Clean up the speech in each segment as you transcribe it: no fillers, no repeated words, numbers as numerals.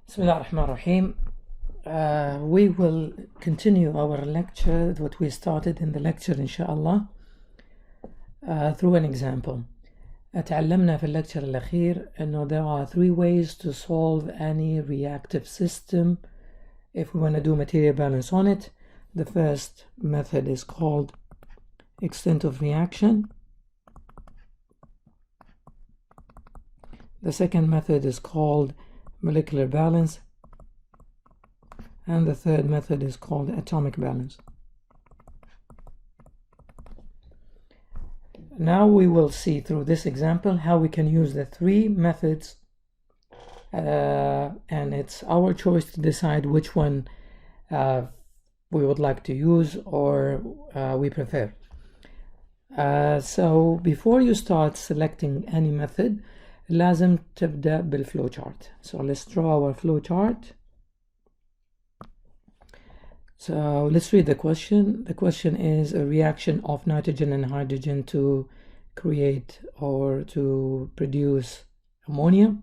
Bismillah ar-Rahman ar-Rahim. We will continue our lecture, what we started in the lecture inshallah, through an example. تعلمنا في الليكتشر الأخير إنه there are three ways to solve any reactive system if we want to do material balance on it. The first method is called extent of reaction. The second method is called molecular balance, and the third method is called atomic balance. Now we will see through this example how we can use the three methods, and it's our choice to decide which one we would like to use or we prefer. So before you start selecting any method, لازم تبدأ بالفلو chart. So let's draw our flow chart. So let's read the question. The question is a reaction of nitrogen and hydrogen to create or to produce ammonia,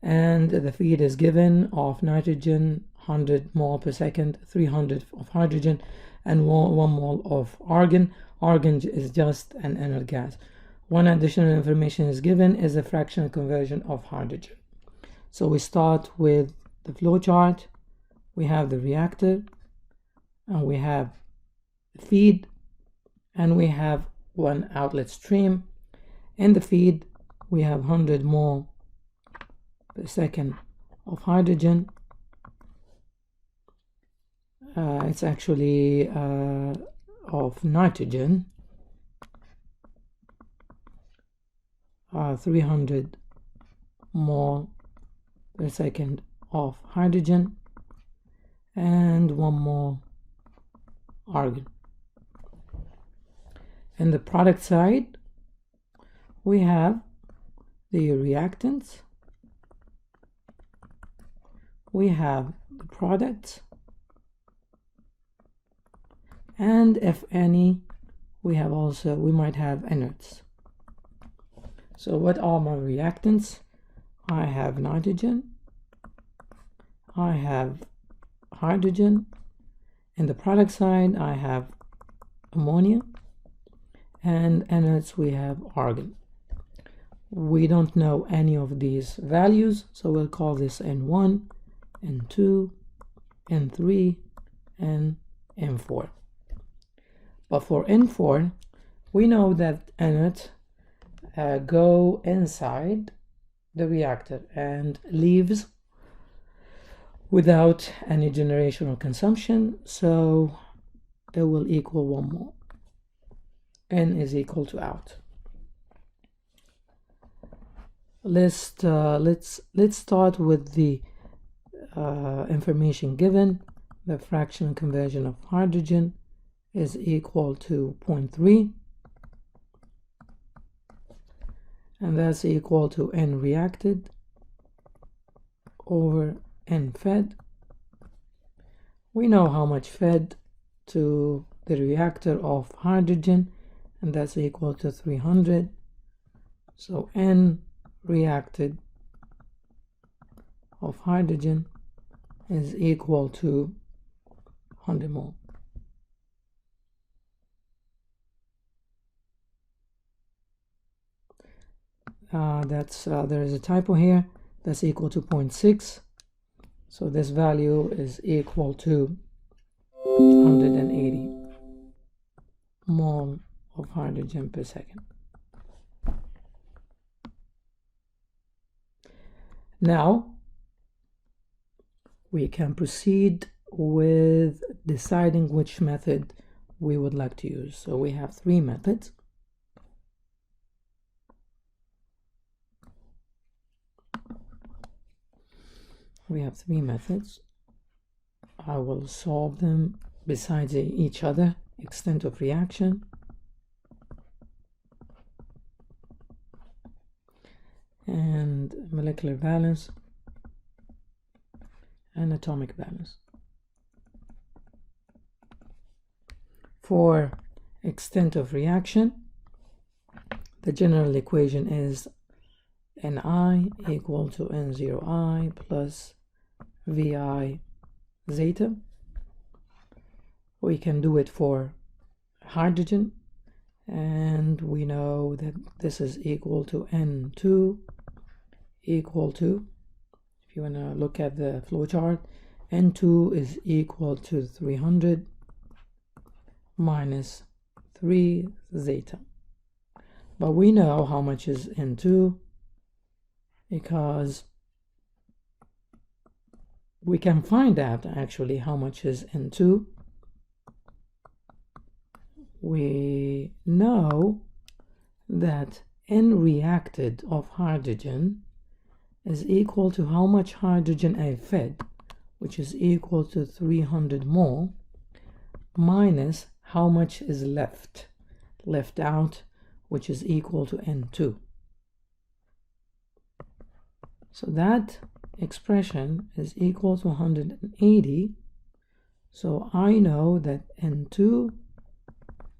and the feed is given of nitrogen 100 mole per second, 300 of hydrogen, and 1 mole of argon. Argon is just an inert gas. One additional information is given is the fractional conversion of hydrogen. So we start with the flow chart. We have the reactor, and we have the feed, and we have one outlet stream. In the feed we have 100 mole per second of hydrogen. It's actually of nitrogen, 300 mole per second of hydrogen, and 1 mole argon. In the product side we have the reactants, we have the products, and if any we might have inerts. So what are my reactants? I have nitrogen, I have hydrogen. In the product side I have ammonia, and inerts we have argon. We don't know any of these values, so we'll call this N1, N2, N3, and N4. But for N4 we know that inerts go inside the reactor and leaves without any generation or consumption, so it will equal 1 mole. N is equal to out. Let's start with the information given. The fractional conversion of hydrogen is equal to 0.3, and that's equal to N reacted over N fed. We know how much fed to the reactor of hydrogen, and that's equal to 300. So N reacted of hydrogen is equal to 100 mole. There is a typo here. That's equal to 0.6. So this value is equal to 180 mole of hydrogen per second. Now we can proceed with deciding which method we would like to use. So we have three methods. I will solve them besides each other. Extent of reaction, and molecular balance, and atomic balance. For extent of reaction, the general equation is Ni equal to N0I plus VI zeta. We can do it for hydrogen, and we know that this is equal to N2 equal to, if you want to look at the flow chart, N2 is equal to 300 minus 3 zeta. But we know how much is N2 because we can find out actually how much is N2. We know that N reacted of hydrogen is equal to how much hydrogen I fed, which is equal to 300 mole, minus how much is left out, which is equal to N2. So that expression is equal to 180. So I know that N2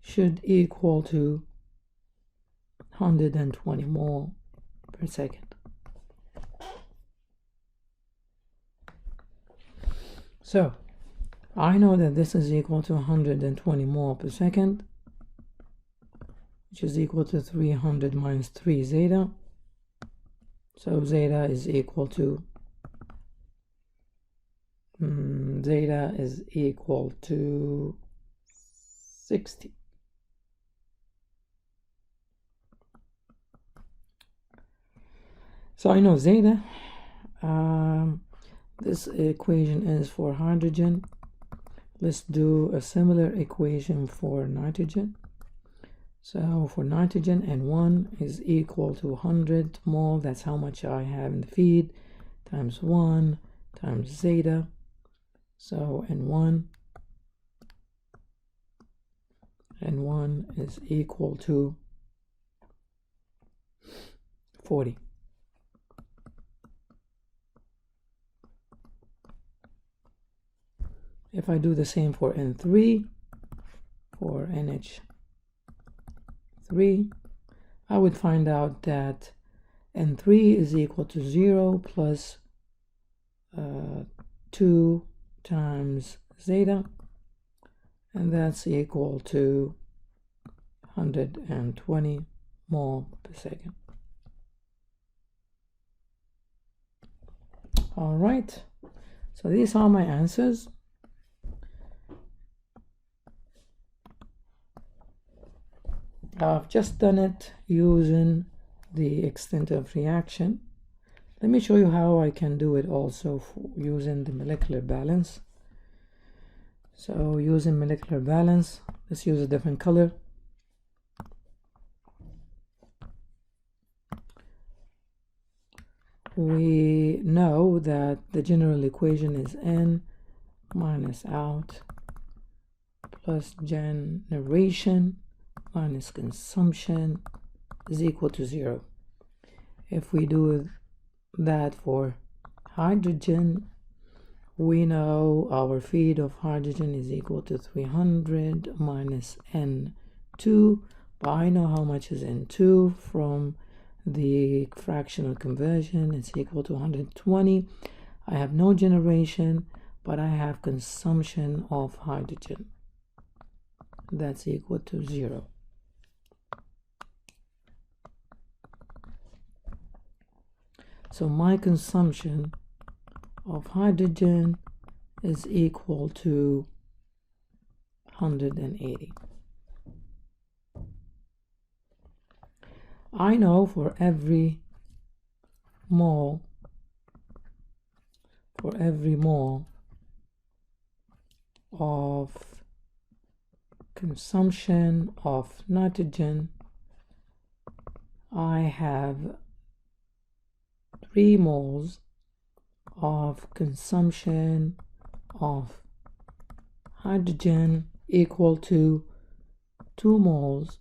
should equal to 120 mole per second. So I know that this is equal to 120 mole per second, which is equal to 300 minus 3 zeta. So zeta is equal to 60. So I know zeta. This equation is for hydrogen. Let's do a similar equation for nitrogen. So for nitrogen, N1 is equal to 100 mole. That's how much I have in the feed, times 1 times zeta. So N1 is equal to 40. If I do the same for N3, for NH3, I would find out that N3 is equal to 0 plus 2 times zeta, and that's equal to 120 mole per second. All right, so these are my answers. I've just done it using the extent of reaction. Let me show you how I can do it also using the molecular balance. So using molecular balance, let's use a different color. We know that the general equation is N minus out plus generation minus consumption is equal to 0. If we do that for hydrogen, we know our feed of hydrogen is equal to 300 minus N2, but I know how much is N2 from the fractional conversion. It's equal to 120. I have no generation, but I have consumption of hydrogen. That's equal to 0. So my consumption of hydrogen is equal to 180. I know for every mole of consumption of nitrogen, I have 3 moles of consumption of hydrogen equal to 2 moles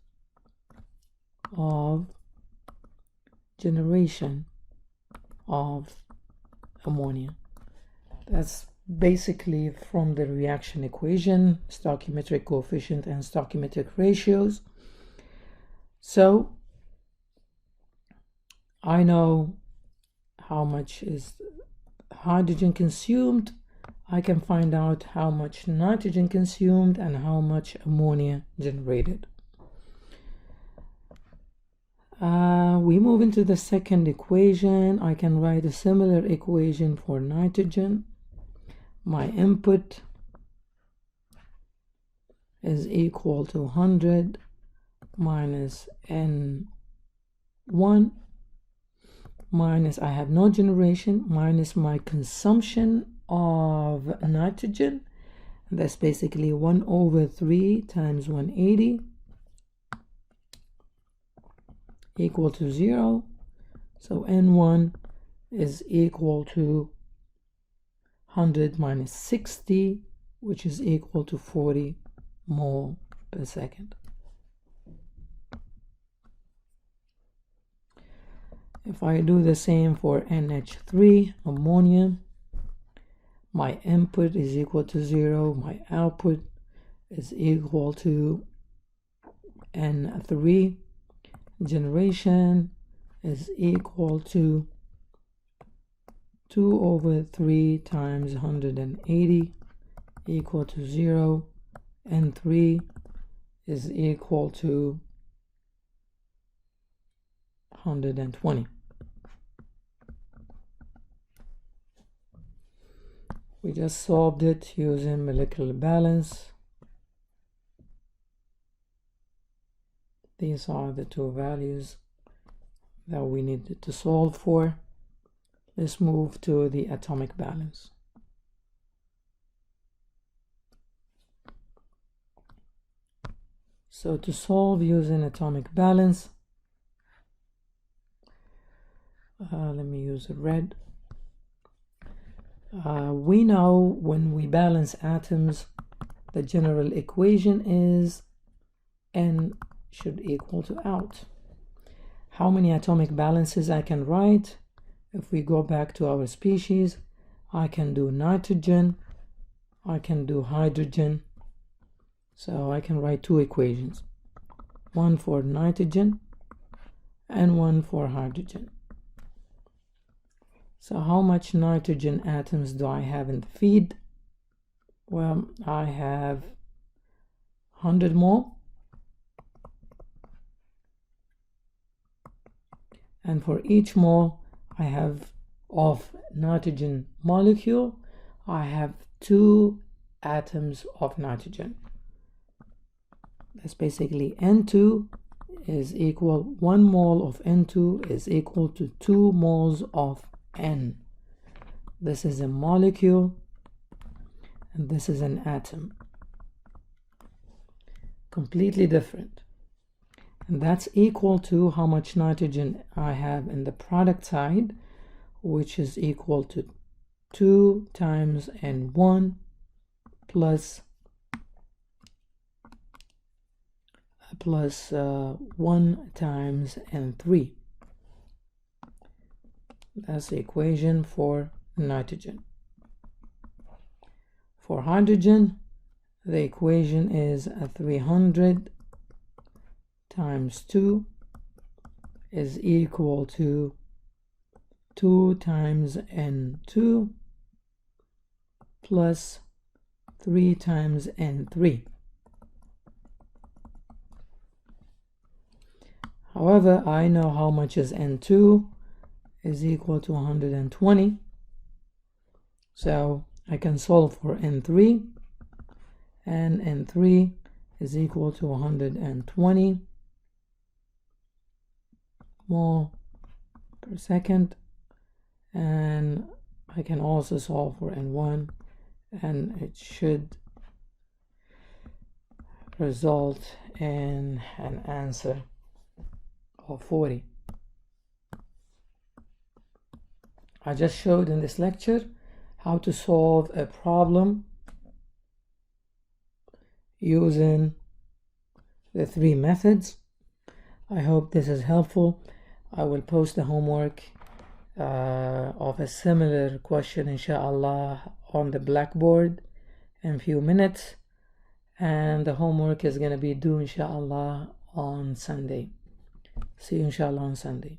of generation of ammonia. That's basically from the reaction equation, stoichiometric coefficient and stoichiometric ratios. So I know how much is hydrogen consumed, I can find out how much nitrogen consumed and how much ammonia generated. We move into the second equation. I can write a similar equation for nitrogen. My input is equal to 100 minus N1 minus, I have no generation, minus my consumption of nitrogen. That's basically 1/3 times 180 equal to 0. So N1 is equal to 100 minus 60, which is equal to 40 mole per second. If I do the same for NH3, ammonia, my input is equal to 0, my output is equal to N3, generation is equal to 2/3 times 180 equal to 0, N3 is equal to 120. We just solved it using molecular balance. These are the two values that we needed to solve for. Let's move to the atomic balance. So to solve using atomic balance, let me use red. We know when we balance atoms, the general equation is N should equal to out. How many atomic balances I can write? If we go back to our species, I can do nitrogen, I can do hydrogen. So I can write two equations, one for nitrogen and one for hydrogen. So how much nitrogen atoms do I have in the feed? Well, I have 100 mole. And for each mole I have of nitrogen molecule, I have 2 atoms of nitrogen. That's basically N2 is equal, 1 mole of N2 is equal to 2 moles of N. This is a molecule and this is an atom. Completely different. And that's equal to how much nitrogen I have in the product side, which is equal to 2 times N1 plus 1 times N3. That's the equation for nitrogen. For hydrogen, the equation is 300 times 2 is equal to 2 times N2 plus 3 times N3. However, I know how much is N2 is equal to 120. So I can solve for N3, and N3 is equal to 120 mole per second. And I can also solve for N1, and it should result in an answer of 40. I just showed in this lecture how to solve a problem using the 3 methods. I hope this is helpful. I will post the homework of a similar question, inshallah, on the blackboard in a few minutes, and the homework is going to be due, inshallah, on Sunday. See you, inshallah, on Sunday.